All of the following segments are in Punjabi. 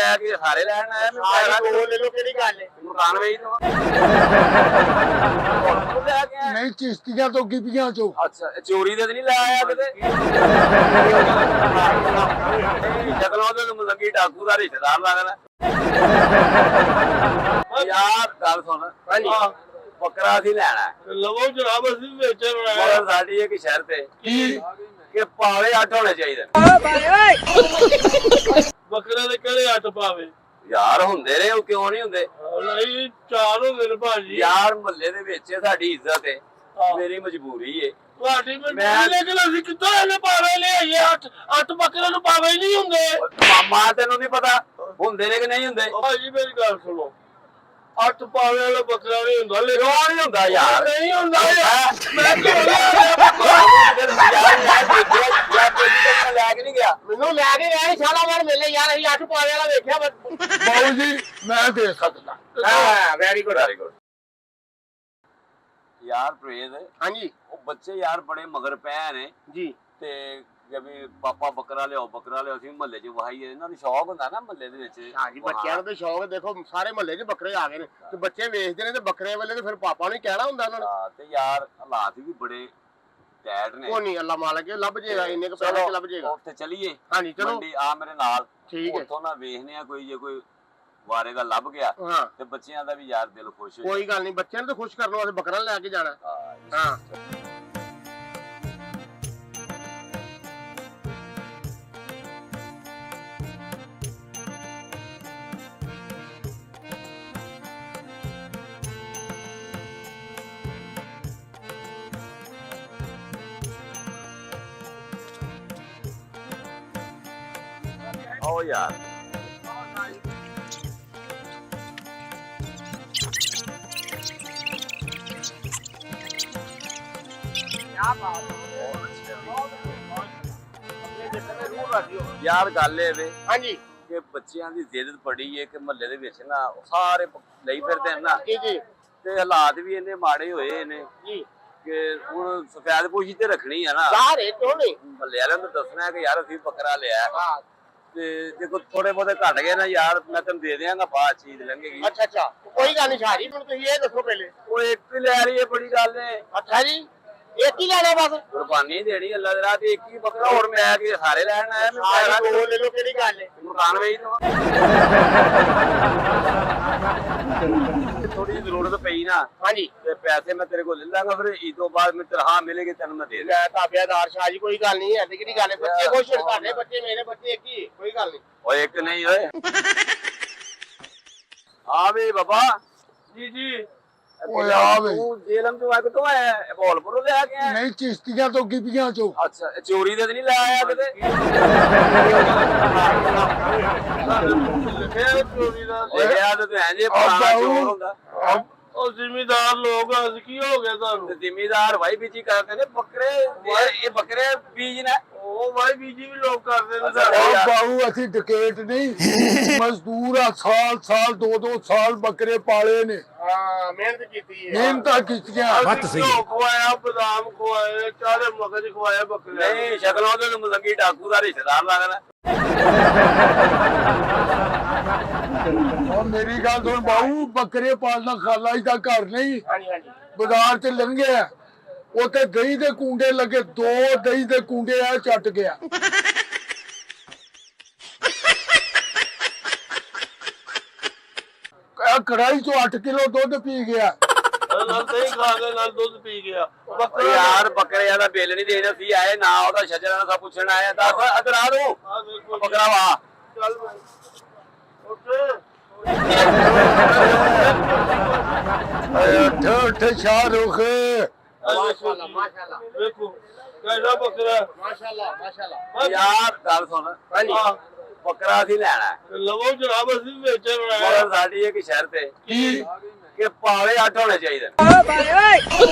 ਲੈ ਕੇ ਸਾਰੇ ਲੈਣ ਆਇਆ ਦੋ ਲੈ ਲੋ ਕਿਹੜੀ ਗੱਲ ਹੈ ਮਕਾਨ ਵੇਚ ਦੋ ਨਹੀਂ ਚਿਸ਼ਤੀਆਂ ਤੋਂ ਗਿੱਪੀਆਂ ਚੋਂ। ਅੱਛਾ ਚੋਰੀ ਦੇ ਨਹੀਂ ਲੈ ਆਇਆ ਕਿਤੇ ਸ਼ਕਲੋਂ ਤੇ ਮੁਲੰਗੀ ਡਾਕੂ ਦਾ ਰਿਸ਼ਤੇਦਾਰ ਲੱਗਦਾ ਯਾਰ ਗੱਲ ਸੁਣ ਬੱਕਰਾ ਸੀ ਲੈਣਾ ਲਵੋ ਜਨਾਬ ਅਸੀਂ ਵੇਚਣ ਮਗਰ ਸਾਡੀ ਇੱਕ ਸ਼ਰਤ ਹੈ ਕਿ ਪਾਵੇ 8 ਹੋਣੇ ਚਾਹੀਦੇ ਬੱਕਰੇ ਦੇ ਕਿਹੜੇ 8 ਪਾਵੇ ਯਾਰ ਹੁੰਦੇ ਨੇ ਉਹ ਕਿਉਂ ਨਹੀਂ ਹੁੰਦੇ ਨਹੀਂ 4 ਹੁੰਦੇ ਨੇ ਭਾਜੀ ਯਾਰ ਮਹੱਲੇ ਦੇ ਵਿੱਚ ਸਾਡੀ ਇੱਜ਼ਤ ਹੈ ਮੇਰੀ ਮਜਬੂਰੀ ਹੈ ਤੁਹਾਡੀ ਮਜਬੂਰੀ ਲੇਕਿਨ ਅਸੀਂ ਕਿੱਥੋਂ ਇਹਨੇ ਪਾਵੇ ਲਿਆਈਏ 8 ਬੱਕਰੇ ਨੂੰ ਪਾਵੇ ਹੀ ਨਹੀਂ ਹੁੰਦੇ ਮਾਮਾ ਤੈਨੂੰ ਨਹੀਂ ਪਤਾ ਹੁੰਦੇ ਨੇ ਕਿ ਨਹੀਂ ਹੁੰਦੇ ਭਾਜੀ ਮੇਰੀ ਗੱਲ ਸੁਣੋ 8 ਪਾਵੇ ਵਾਲਾ ਬੱਕਰਾ ਨਹੀਂ ਹੁੰਦਾ ਕਿਉਂ ਨਹੀਂ ਹੁੰਦਾ ਯਾਰ ਨਹੀਂ ਹੁੰਦਾ ਯਾਰ ਮੈਂ ਲੈ ਕੇ ਨਹੀਂ ਗਿਆ ਮੈਨੂੰ ਲੈ ਕੇ ਗਏ ਸ਼ਾਲਾਮਾਰ ਮੇਲੇ ਯਾਰ ਅਸੀਂ 8 ਪਾਵੇ ਵਾਲਾ ਵੇਖਿਆ ਬਾਊ ਜੀ ਮੈਂ ਦੇ ਸਕਦਾ। ਹਾਂ ਵੈਰੀ ਗੁੱਡ ਵੈਰੀ ਗੁੱਡ ਯਾਰ ਪ੍ਰੇਜ਼ ਹਾਂਜੀ ਉਹ ਬੱਚੇ ਯਾਰ ਬੜੇ ਮਗਰ ਪੈ ਨੇ ਜੀ ਤੇ ਜਿਵੇਂ ਪਾਪਾ ਬੱਕਰਾ ਲਿਆਓ ਅਸੀਂ ਮਹੱਲੇ 'ਚ ਵਹਾਈਏ ਇਹਨਾਂ ਨੂੰ ਸ਼ੌਕ ਹੁੰਦਾ ਨਾ ਮਹੱਲੇ ਦੇ ਵਿੱਚ ਹਾਂਜੀ ਬੱਚਿਆਂ ਨੂੰ ਤੇ ਸ਼ੌਕ ਦੇਖੋ ਸਾਰੇ ਮਹੱਲੇ 'ਚ ਬੱਕਰੇ ਆ ਗਏ ਨੇ ਤੇ ਬੱਚੇ ਵੇਚਦੇ ਨੇ ਤੇ ਬੱਕਰੇ ਵਾਲੇ ਤੇ ਫਿਰ ਪਾਪਾ ਨੂੰ ਹੀ ਕਹਿਣਾ ਹੁੰਦਾ ਉਹਨਾਂ ਨੇ ਤੇ ਯਾਰ ਹਾਲਾਤ ਵੀ ਬੜੇ ਟੈਟ ਨੇ ਕੋਈ ਨਹੀਂ ਅੱਲਾ ਮਾਲਕ ਲੱਭ ਜੇਗਾ ਇੰਨੇ ਕ ਪੈਸੇ ਚ ਲੱਭ ਜੇਗਾ ਉੱਥੇ ਚਲੀਏ ਹਾਂਜੀ ਚਲੋ ਮੰਡੀ ਆ ਮੇਰੇ ਨਾਲ ਠੀਕ ਹੈ ਉੱਥੋਂ ਨਾ ਵੇਖਨੇ ਆ ਕੋਈ ਜੇ ਕੋਈ ਵਾਰੇ ਦਾ ਲੱਭ ਗਿਆ ਹਾਂ ਤੇ ਬੱਚਿਆਂ ਦਾ ਵੀ ਯਾਰ ਦਿਲ ਖੁਸ਼ ਹੋ ਕੋਈ ਗੱਲ ਨਹੀਂ ਬੱਚਿਆਂ ਨੂੰ ਤਾਂ ਖੁਸ਼ ਕਰਨ ਵਾਸਤੇ ਬੱਕਰਾ ਲੈ ਕੇ ਜਾਣਾ ਹਾਂ ਆਓ ਯਾਰ ਯਾਰ ਗੱਲ ਇਹ ਵੇ ਹਾਂਜੀ ਕਿ ਬੱਚਿਆਂ ਦੀ ਜ਼ਿੱਦ ਬੜੀ ਹੈ ਕਿ ਮਹੱਲੇ ਦੇ ਵਿੱਚ ਨਾ ਸਾਰੇ ਲਈ ਫਿਰਦੇ ਨਾ ਜੀ ਜੀ ਤੇ ਹਾਲਾਤ ਵੀ ਇੰਨੇ ਮਾੜੇ ਹੋਏ ਨੇ ਜੀ ਕਿ ਹੁਣ ਸਫੈਦ ਪੋਸ਼ੀ ਤੇ ਰੱਖਣੀ ਆ ਨਾ ਸਾਰੇ ਟੋਣੇ ਮਹੱਲੇ ਵਾਲਿਆਂ ਨੂੰ ਦੱਸਣਾ ਕਿ ਯਾਰ ਅਸੀਂ ਬੱਕਰਾ ਲਿਆ ਹਾਂ ਤੇ ਜੇ ਕੋਈ ਥੋੜੇ ਬਹੁਤੇ ਘਟ ਗਏ ਨਾ ਯਾਰ ਮੈਂ ਤੈਨੂੰ ਦੇ ਦਿਆਂਗਾ ਬਾਅਦ ਚੀਜ਼ ਲੰਘੇਗੀ ਅੱਛਾ ਅੱਛਾ ਕੋਈ ਗੱਲ ਨਹੀਂ ਸਾਰੀ ਹੁਣ ਤੁਸੀਂ ਇਹ ਦੱਸੋ ਪਹਿਲੇ ਉਹ ਇੱਕ ਹੀ ਲੈ ਰਹੀ ਹੈ ਬੜੀ ਗੱਲ ਹੈ ਅੱਛਾ ਜੀ ਇੱਕ ਹੀ ਲੈਣਾ ਬਸ ਕੁਰਬਾਨੀ ਦੇਣੀ ਅੱਲਾ ਦੇ ਰਾਹ ਤੇ ਇੱਕ ਹੀ ਬੱਕਰਾ ਹੋਰ ਮੈਂ ਕਿ ਸਾਰੇ ਲੈਣ ਆਇਆ ਮੈਂ ਦੋ ਲੈ ਲੋ ਕਿਹੜੀ ਗੱਲ ਹੈ ਮਕਾਨ ਵੇਚ ਦੋ ਥੋੜੀ ਜ਼ਰੂਰਤ ਪਈ ਨਾ ਹਾਂਜੀ ਤੇ ਪੈਸੇ ਮੈਂ ਤੇਰੇ ਕੋਲ ਲੈ ਲਾਂਗਾ ਫਿਰ ਇਸ ਤੋਂ ਬਾਅਦ ਮੈਂ ਤਨਖਾਹ ਮਿਲੇਗੀ ਤੈਨੂੰ ਮੈਂ ਦੇ ਲੈ ਤਾਬਿਆਦਾਰ ਸ਼ਾਹ ਜੀ ਕੋਈ ਗੱਲ ਨਹੀਂ ਐਡੀ ਕਿਹੜੀ ਗੱਲ ਹੈ ਬੱਚੇ ਖੁਸ਼ ਹੋਣ ਸਾਡੇ ਬੱਚੇ ਮੇਰੇ ਬੱਚੇ ਇੱਕ ਹੀ ਕੋਈ ਗੱਲ ਨਹੀਂ ਓਏ ਇੱਕ ਨਹੀਂ ਓਏ ਆ ਵੇ ਬਾਬਾ ਜੀ ਜੀ ਓਏ ਆ ਵੇ ਤੂੰ ਜੇਲਮ ਤੋਂ ਆ ਕੇ ਤੂੰ ਆਇਆ ਬੋਲਪੁਰੋਂ ਲੈ ਕੇ ਆਇਆ ਨਹੀਂ ਚਿਸ਼ਤੀਆਂ ਤੋਂ ਗਿੱਪੀਆਂ ਚੋਂ। ਅੱਛਾ ਚੋਰੀ ਦੇ ਨਹੀਂ ਲੈ ਆਇਆ ਕਿਤੇ ਚੋਰੀ ਦਾ ਲਿਖਿਆ ਤੇ ਐਂ ਜੇ ਪੁਰਾਣਾ ਚੋਰ ਹੁੰਦਾ ਉਹ ਜ਼ਿਮੀਦਾਰ ਲੋਕ ਅੱਜ ਕੀ ਹੋ ਗਿਆ ਤੁਹਾਨੂੰ ਜ਼ਿਮੀਦਾਰ ਭਾਈ ਬੀਜੀ ਕਰਦੇ ਨੇ ਬੱਕਰੇ ਇਹ ਬੱਕਰੇ ਬੀਜ ਨੇ ਉਹ ਭਾਈ ਬੀਜੀ ਵੀ ਲੋਕ ਕਰਦੇ ਨੇ ਉਹ ਬਾਹੂ ਅਸੀਂ ਡਕੇਟ ਨਹੀਂ ਮਜ਼ਦੂਰ ਆ ਸਾਲ 2 ਸਾਲ ਬੱਕਰੇ ਪਾਲੇ ਨੇ ਹਾਂ ਮਿਹਨਤ ਕੀਤੀ ਹੈ ਮਿਹਨਤਾਂ ਕੀਤੀਆਂ ਵੱਤ ਸਹੀ ਖਵਾਇਆ ਬਦਾਮ ਖਵਾਏ ਚਾਰੇ ਮਗਜ ਖਵਾਏ ਬੱਕਰੇ ਨਹੀਂ ਸ਼ਕਲੋਂ ਤੇ ਮੁਲੰਗੀ ਡਾਕੂ ਦਾ ਰਿਸ਼ਤੇਦਾਰ ਲੱਗਦਾ ਔਰ ਮੇਰੀ ਗੱਲ ਸੁਣ ਬਾਹੂ ਬੱਕਰੇ ਪਾਲਣਾ ਖਾਲਾ ਹੀ ਦਾ ਘਰ ਨਹੀਂ ਹਾਂਜੀ ਹਾਂਜੀ ਬਾਜ਼ਾਰ ਤੇ ਲੰਘਿਆ ਉੱਥੇ ਦਹੀਂ ਦੇ ਕੁੰਡੇ ਲੱਗੇ 2 ਦਹੀਂ ਦੇ ਕੁੰਡੇ ਆ ਚੱਟ ਗਿਆ ਕੜਾਈ ਚੋਂ 8 ਕਿਲੋ ਦੁੱਧ ਪੀ ਗਿਆ ਨਾਲ ਦਹੀਂ ਖਾ ਕੇ ਨਾਲ ਦੁੱਧ ਪੀ ਗਿਆ ਯਾਰ ਬੱਕਰਿਆਂ ਦਾ ਬਿੱਲ ਨਹੀਂ ਦੇਣਾ ਸੀ ਆਏ ਨਾ ਉਹਦਾ ਸ਼ਜਰਾਂ ਦਾ ਪੁੱਛਣ ਆਇਆ ਦੱਸ ਅਦਰਾ ਦੂੰ ਬੱਕਰਾ ਵਾ ਚੱਲ ਉੱਠ ਠ ਸ਼ਾਹਰੁਖ ਮਾਸ਼ਾਅੱਲਾ ਮਾਸ਼ਾਅੱਲਾ ਵੇਖੋ ਕਿਹੜਾ ਬੱਕਰਾ ਮਾਸ਼ਾਅੱਲਾ ਮਾਸ਼ਾਅੱਲਾ ਯਾਰ ਗੱਲ ਸੁਣ ਹਾਂਜੀ ਬੱਕਰਾ ਸੀ ਲੈਣਾ ਲਵੋ ਜਨਾਬ ਅਸੀਂ ਵੇਚਣ ਮਗਰ ਸਾਡੀ ਇੱਕ ਸ਼ਰਤ ਹੈ ਕਿ ਪਾਵੇ 8 ਹੋਣੇ ਚਾਹੀਦੇ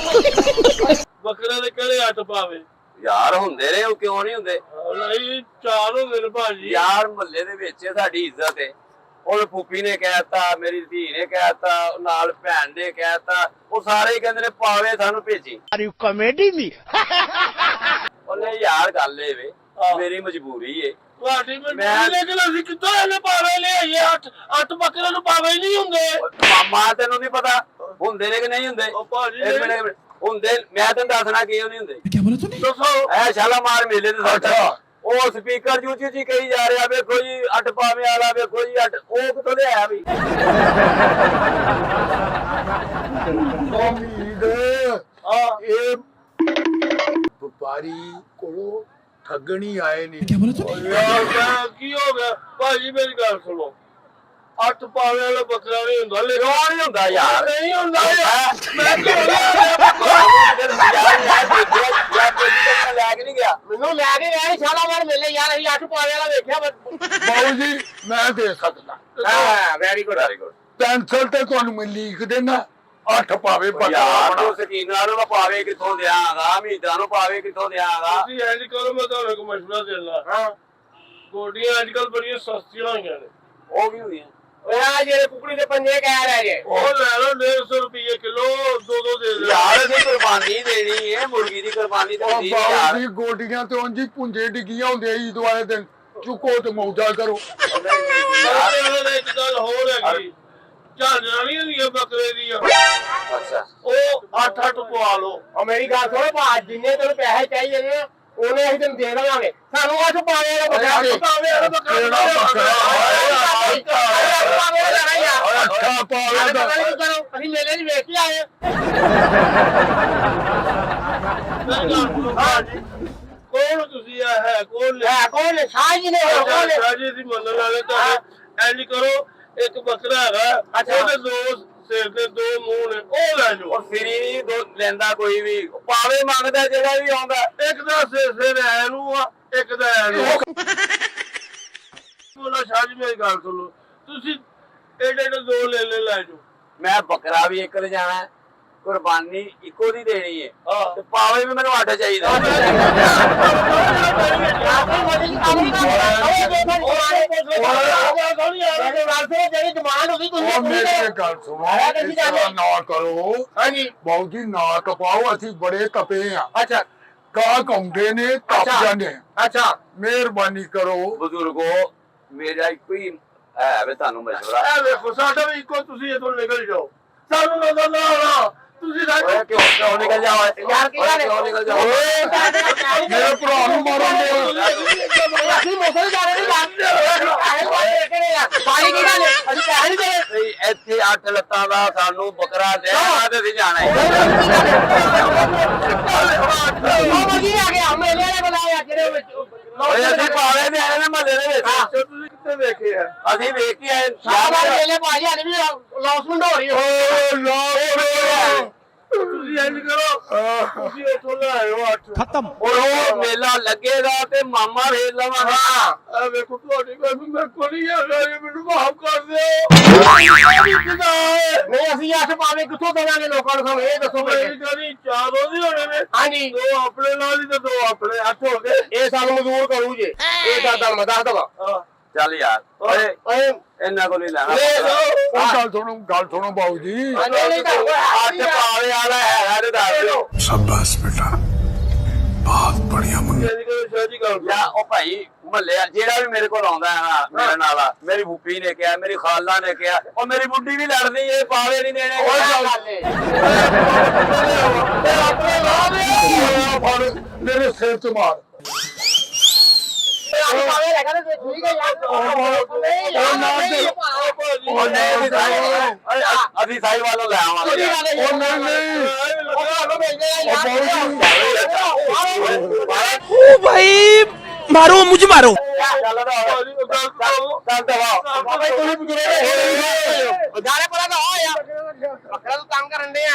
ਬੱਕਰੇ ਦੇ ਕਿਹੜੇ 8 ਪਾਵੇ ਯਾਰ ਹੁੰਦੇ ਨੇ ਉਹ ਕਿਉਂ ਨਹੀਂ ਹੁੰਦੇ ਨਹੀਂ 4 ਹੁੰਦੇ ਨੇ ਭਾਜੀ ਯਾਰ ਮਹੱਲੇ ਦੇ ਵਿੱਚ ਸਾਡੀ ਇੱਜ਼ਤ ਹੈ ਉਹ ਫੁੱਫੀ ਨੇ ਕਹਿਤਾ ਮੇਰੀ ਧੀ ਨੇ ਕਹਿਤਾ ਨਾਲ ਭੈਣ ਨੇ ਕਹਿਤਾ ਉਹ ਸਾਰੇ ਹੀ ਕਹਿੰਦੇ ਨੇ ਪਾਵੇ ਸਾਨੂੰ ਭੇਜੀ ਕਾਮੇਡੀ ਨਹੀਂ ਉਹਨੇ ਯਾਰ ਗੱਲ ਇਹ ਵੇ ਮੇਰੀ ਮਜਬੂਰੀ ਏ ਤੁਹਾਡੀ ਮੈਂ ਲੇਕਿਨ ਅਸੀਂ ਕਿੱਥੋਂ ਇਹਨੇ ਪਾਵੇ ਲਿਆਈਏ ਅੱਠ ਬੱਕਰੇ ਨੂੰ ਪਾਵੇ ਹੀ ਨਹੀਂ ਹੁੰਦੇ। ਮਾਮਾ ਤੈਨੂੰ ਨਹੀਂ ਪਤਾ ਹੁੰਦੇ ਨੇ ਕਿ ਨਹੀਂ ਹੁੰਦੇ? ਉਹ ਭਾਜੀ ਇੱਕ ਮਿੰਟ ਹੁੰਦੇ, ਮੈਂ ਤੈਨੂੰ ਦੱਸਣਾ ਕੀ ਨਹੀਂ ਹੁੰਦੇ। क्या बोला तूने? ਦੱਸੋ ਐ ਛਾਲਾ ਮਾਰ ਮੇਲੇ ਤੇ ਅੱਛਾ। ਉਹ ਸਪੀਕਰ ਉੱਚੀ ਉੱਚੀ ਕਹੀ ਜਾ ਰਿਹਾ, ਵੇਖੋ ਜੀ ਅੱਠ ਪਾਵੇ ਵਾਲਾ, ਵੇਖੋ ਜੀ ਅੱਠ, ਉਹ ਕਿੱਥੋਂ ਲਿਆਇਆ ਵੀ? ਉਮੀਦ ਇਹ ਵਪਾਰੀ ਕੋਲੋਂ ਠੱਗਣੀ ਆਏ ਨੇ। क्या बोला तूने? ਯਾਰ ਕੀ ਹੋ ਗਿਆ ਭਾਜੀ? ਮੇਰੀ ਗੱਲ ਸੁਣੋ, ਅੱਠ ਪਾਵੇ ਵਾਲਾ ਬੱਕਰਾ ਨਹੀਂ ਹੁੰਦਾ। ਲੇਕਿਨ ਕਿਉਂ ਨਹੀਂ ਹੁੰਦਾ ਯਾਰ? ਨਹੀਂ ਹੁੰਦਾ ਯਾਰ। ਮੈਂ ਕਿਉਂ ਲੈ ਕੇ ਨਹੀਂ ਗਿਆ। ਮੈਨੂੰ ਲੈ ਕੇ ਗਏ ਸ਼ਾਲਾਮਾਰ ਮੇਲੇ ਯਾਰ, ਅਸੀਂ 8 ਪਾਵੇ ਵਾਲਾ ਵੇਖਿਆ। ਬਾਊ ਜੀ ਮੈਂ ਦੇ ਸਕਦਾ। ਹਾਂ very good very good. Pencil ਤੇ ਤੁਹਾਨੂੰ ਮੈਂ ਲਿਖ ਦੇਣਾ 8 ਪਾਵੇ ਯਾਰ ਬੱਕਰਾ। ਤੂੰ ਸਕੀਨਾਂ ਨੂੰ ਪਾਵੇ ਕਿੱਥੋਂ ਦਿਆਂਗਾ, ਮੀਦਾਂ ਨੂੰ ਪਾਵੇ ਕਿੱਥੋਂ ਦਿਆਂਗਾ? ਤੁਸੀਂ ਇੰਜ ਕਰੋ, ਮੈਂ ਤੁਹਾਨੂੰ ਇੱਕ ਮਸ਼ਵਰਾ ਦੇਣਾ। ਹਾਂ ਗੋਡੀਆਂ ਅੱਜ ਕੱਲ ਬੜੀਆਂ ਸਸਤੀਆਂ ਹੋਈਆਂ ਨੇ। ਉਹ ਵੀ ਹੁੰਦੀਆਂ। ਆ ਜਿਹੜੇ ਕੁਕੜੀ ਦੇ ਪੰਜੇ ਕਹਿ ਰਹੇ ਜੇ, ਉਹ ਲੈ ਲਓ 150 ਰੁਪਏ ਕਿਲੋ, ਦੋ ਦੇ ਦਿਓ। ਯਾਰ ਅਸੀਂ ਕੁਰਬਾਨੀ ਦੇਣੀ ਹੈ, ਮੁਰਗੀ ਦੀ ਕੁਰਬਾਨੀ ਤੇ ਉਹ ਹੁੰਦੀ ਬਾਊ ਯਾਰ। ਜੀ ਗੋਡੀਆਂ ਤੇ ਉਂਝ ਹੀ ਪੁੰਜੇ ਡਿੱਗੀਆਂ ਹੁੰਦੀਆਂ ਈਦ ਵਾਲੇ ਦਿਨ, ਚੁੱਕੋ ਤੇ ਮੌਜਾ ਕਰੋ। ਨਾਲੇ ਇੱਕ ਗੱਲ ਹੋਰ ਹੈਗੀ, ਝਾਂਜਰਾਂ ਨਹੀਂ ਹੁੰਦੀਆਂ ਬੱਕਰੇ ਦੀਆਂ, ਅੱਛਾ ਉਹ 8-8 ਪਵਾ ਲਓ। ਉਹ ਮੇਰੀ ਗੱਲ ਸੁਣੋ ਭਾ, ਜਿੰਨੇ ਤੈਨੂੰ ਪੈਸੇ ਚਾਹੀਦੇ ਨੇ ਉਹਨੇ ਅਸੀਂ ਤੈਨੂੰ ਦੇ ਦੇਵਾਂਗੇ। ਸਾਨੂੰ 8 ਪਾਵੇ ਵਾਲਾ ਬੱਕਰਾ ਦੇ। ਪਾਵੇ ਵਾਲਾ ਬੱਕਰਾ ਕਿਹੜਾ ਬੱਕਰਾ? ਪਾਵੇ ਵਾਲਾ ਲੈਣਾ ਯਾਰ। ਅੱਛਾ ਪਾਵੇ ਦਾ। ਅਸੀਂ ਮੇਲੇ 'ਚ ਵੇਖ ਕੇ ਆਏ। ਕੌਣ ਤੁਸੀਂ ਆ ਹੈ ਕੌਣ ਲੈ ਹੈ ਕੌਣ ਨੇ? ਸ਼ਾਹ ਜੀ ਨੇ। ਕੌਣ ਨੇ? ਸਾਜੀ ਦੀ ਮੰਨਣ ਵਾਲੇ ਤੁਹਾਡੇ ਇੰਜ ਕਰੋ, ਇੱਕ ਬੱਕਰਾ ਹੈਗਾ, ਉਹਦੇ ਦੋ ਸਿਰ ਤੇ ਦੋ ਮੂੰਹ ਨੇ, ਉਹ ਲੈ ਜਾਓ। ਉਹ ਸਿਰੀ ਨਹੀਂ ਦੋ ਲੈਂਦਾ ਕੋਈ ਵੀ, ਪਾਵੇ ਮੰਗਦਾ ਜਿਹੜਾ ਵੀ ਆਉਂਦਾ। ਇੱਕ ਦਾ ਸਿਰ ਐ ਨੂੰ ਆ, ਇੱਕ ਦਾ ਐ ਨੂੰ। ਬੋਲਾ ਸ਼ਾਹ ਜੀ ਮੇਰੀ ਗੱਲ ਸੁਣੋ, ਤੁਸੀਂ ਏਡੇ ਦੋ ਲੈ ਜਾਓ। ਮੈਂ ਬੱਕਰਾ ਵੀ ਇੱਕ ਲਿਜਾਣਾ ਹੈ, ਕੁਰਬਾਨੀ ਇੱਕੋ ਦੀ ਦੇਣੀ ਹੈ, ਹਾਂ। ਤੇ ਪਾਵੇ ਵੀ ਮੈਨੂੰ ਅੱਡ ਚਾਹੀਦਾ। ਜਿਹੜੀ ਡਿਮਾਂਡ ਹੁੰਦੀ ਉਹ ਤੁਸੀਂ ਮੇਰੀ ਗੱਲ ਸੁਣੋ, ਇਸ ਤਰ੍ਹਾਂ ਨਾ ਕਰੋ। ਹਾਂਜੀ ਬਾਊ ਜੀ ਨਾ ਤਪਾਓ, ਅਸੀਂ ਬੜੇ ਤਪੇ ਆ। ਅੱਛਾ ਗਾਹਕ ਆਉਂਦੇ ਨੇ, ਤਪ ਜਾਂਦੇ। ਅੱਛਾ ਮਿਹਰਬਾਨੀ ਕਰੋ। ਬਜ਼ੁਰਗੋ ਮੇਰਾ ਇੱਕੋ ਹੀ ਹੈ ਵੀ ਤੁਹਾਨੂੰ ਮਸ਼ਵਰਾ। ਇਹ ਵੇਖੋ ਸਾਡਾ ਵੀ ਇੱਕੋ, ਤੁਸੀਂ ਇੱਥੋਂ ਨਿਕਲ ਜਾਓ। ਸਾਨੂੰ ਨਾ ਨਾ ਤੁਸੀਂ ਓਏ ਕਿਉਂ ਨਿਕਲ ਜਾਓ ਯਾਰ ਕੀ ਗੱਲ ਹੈ? ਕਿਉਂ ਨਿਕਲ ਜਾਓ? ਮੇਰੇ ਭਰਾ ਨੂੰ ਮਾਰੋਗੇ। ਅਸੀਂ ਮੋਸਲ ਜਾ ਰਹੇ ਪਾਣੀ ਕੀ ਗੱਲ ਹੈ? ਅਸੀਂ ਪੈਸੇ ਨਹੀਂ ਦੇ ਨਹੀਂ, ਇੱਥੇ 8 ਲੱਤਾਂ ਦਾ ਸਾਨੂੰ ਬੱਕਰਾ ਦੇਣਾ ਤੇ ਅਸੀਂ ਜਾਣਾ ਹੈ। ਉਹ ਮਜੀ ਆ ਗਿਆ, ਮੇਲੇ ਵਾਲੇ ਬੁਲਾਇਆ ਜਿਹੜੇ ਵਿੱਚ ਓਏ ਅਸੀਂ ਪਾਵੇ ਦੇ ਆਏ ਨੇ ਮਹੱਲੇ ਦੇ ਵਿੱਚ। ਤੁਸੀਂ ਕਿੱਥੇ ਵੇਖੇ ਆ? ਅਸੀਂ ਵੇਖ ਕੇ ਆਏ ਸਾਰਾ ਮੇਲੇ ਭਾਜੀ ਹਾਲੇ ਵੀ ਲੌਸਮੈਂਟ ਹੋ ਰਹੀ ਹੈ। ਤੁਸੀਂ ਇੰਜ ਕਰੋ, ਤੁਸੀਂ ਉੱਥੋਂ ਲੈ ਆਇਓ 8। खत्म। ਉਹ ਮੇਲਾ ਲੱਗੇਗਾ ਤੇ ਮਾਮਾ ਵੇਚ ਲਵਾਂਗਾ। ਇਹ ਵੇਖੋ ਤੁਹਾਡੀ ਗੱਲ ਮੈਂ ਕੋਈ ਨਹੀਂ ਹੈਗਾ, ਮੈਨੂੰ ਮਾਫ ਕਰ ਦਿਓ। ਨਹੀਂ ਅਸੀਂ 8 ਪਾਵੇ ਕਿੱਥੋਂ ਦੇਵਾਂਗੇ ਲੋਕਾਂ ਨੂੰ? ਸਾਨੂੰ ਇਹ ਦੱਸੋ ਮੇਰੀ ਮੈਨੂੰ। ਗਾੜੀ 4 ਉਹਦੇ ਹੋਣੇ ਨੇ, ਹਾਂਜੀ 2 ਆਪਣੇ ਨਾਲ ਹੀ ਤੇ 2 ਆਪਣੇ, 8 ਹੋ ਗਏ। ਇਹ ਸਾਨੂੰ ਮਜ਼ਦੂਰ ਕਰੂ ਜੇ। ਇਹ ਤਾਂ ਮੈਂ ਦੱਸ ਦਵਾ। ਹਾਂ ਚੱਲ ਯਾਰ ਓਏ ਓਏ ਇਹਨਾਂ ਕੋਲ ਹੀ ਲੈਣਾ। ਉਹ ਗੱਲ ਸੁਣੋ ਬਾਊ ਜੀ। ਨਹੀਂ ਤਾਂ ਅੱਠ ਪਾਵੇ ਵਾਲਾ ਹੈਗਾ ਤੇ ਦੱਸ ਦਿਓ। शाबाश बेटा, बहुत बढ़िया मुन्ना। ਇੰਜ ਕਰੋ ਸ਼ਾਹ ਜੀ ਗੱਲ ਜਾਂ ਉਹ ਭਾਈ ਮਹੱਲੇ ਜਿਹੜਾ ਵੀ ਮੇਰੇ ਕੋਲ ਆਉਂਦਾ ਹੈ ਨਾ ਮੇਰੇ ਨਾਲ, ਮੇਰੀ ਫੁੱਫੀ ਨੇ ਕਿਹਾ, ਮੇਰੀ ਖਾਲਾ ਨੇ ਕਿਹਾ, ਉਹ ਮੇਰੀ ਬੁੱਢੀ ਵੀ ਲੜਦੀ ਏ, ਪਾਵੇ ਨਹੀਂ ਦੇਣੇ। ਮੇਰੇ ਸਿਰ ਚ ਮਾਰ। ਪਾਵੇ ਲੱਗਾ ਤੇ ਠੀਕ ਹੈ ਯਾਰ। ਉਹ ਨਹੀਂ ਅਸੀਂ ਸਾਈ ਵਾਲੋਂ ਲੈ ਆਵਾਂਗੇ। ਉਹ ਨਹੀਂ ओ भाई मारो मुझे मारो। ਚੱਲ ਚੱਲ ਦਵਾ ਬਾਬਾ ਤੁਸੀਂ ਬੁਝਰੇ ਜਾਰੇ ਕੋਲ ਤਾਂ ਹੋ ਯਾਰ ਬੱਕਰਾ ਨੂੰ ਤੰਗ ਕਰਨ ਦੇ ਆ